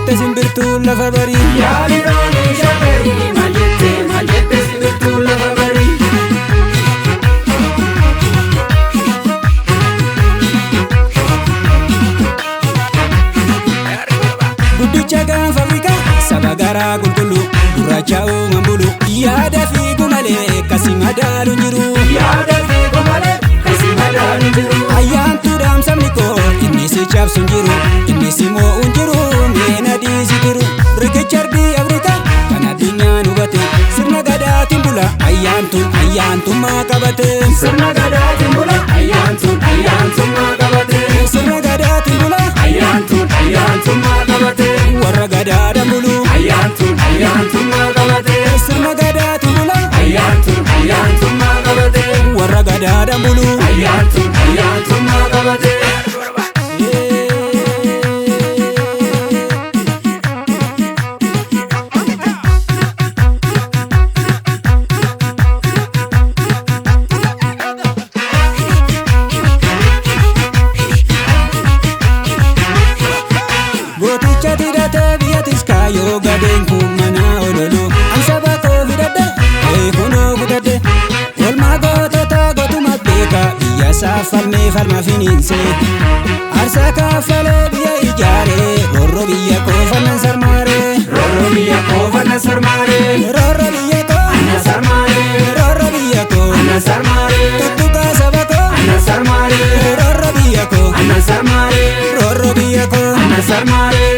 jette simbirtuu lafa barii. Yaalirooni shabarii maal jette simbirtuu lafa barii. Guddicha gaanfa Afrikaa saba garaa qulqulluu gurraacha uumaan bulu yaada fiigu malee kasi madaalu jiru. Yaada fiigu malee kasi madaalu jiru. Ayyaantuudhaan sabni koo inni si cabsu jiru inni si moo'u jiru meena diisi jiru. Riqicha ardii Afrikaa kan addunyaan hubate sirna gadaatiin bula ayyaantummaa qabate. Sirna gadaatiin bula ayyaantummaa qabate. Sirna gadaatiin bula ayyaantummaa qabate. warra gadaadhaan bulu ayyaantummaa qabate. sirna gadaatiin bula ayyaantummaa qabate. warra gadaadhaan bulu. ayyaantummaa qabate. Gooticha hidhatee biyyatis kaayoo gadeen kun mana ololu ansaba koo fidadhe kunoo gudadhe olmaa gootota gootuma beeka biyya isaa falmee falma finiinse aarsaa kaffalee biyya ijaaree roorroo biyya koo fannan sarmaaree. Roorroo biyya koo fanna sarmaaree. Roorroo biyya koo Anna sarmaaree. roorroo biyya koo Anna sarmaaree. tuttuqaa saba koo Anna sarmaaree. roorroo biyya koo Anna sarmaaree. roorroo biyya koo. Anna sarmaaree.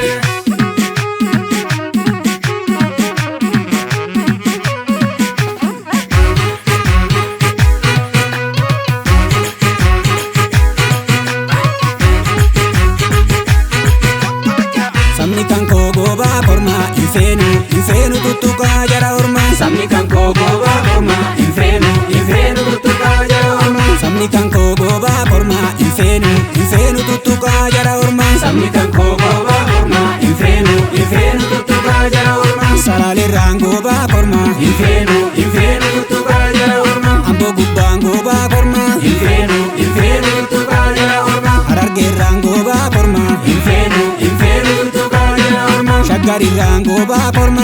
Sabni kan koo goobaa kormaa infeenu tuttuqaa jara ormaa. Sabni kan koo goobaa kormaa infeenu tuttuqaa jara ormaa. Sabni kan koo goobaa kormaa infeenu tuttuqaa jara ormaa. Sabni kan koo goobaa kormaa infeenu tuttuqaa jara ormaa. Salaalirraan goobaa kormaa Infeenu tuttuqaa jara ormaa. amboo gubbaan goobaa kormaa Infeenu tuttuqaa jara ormaa. harargeerraan goobaa kormaa Infeenu tuttuqaa jara ormaa. shaggarirraan goobaa kormaa.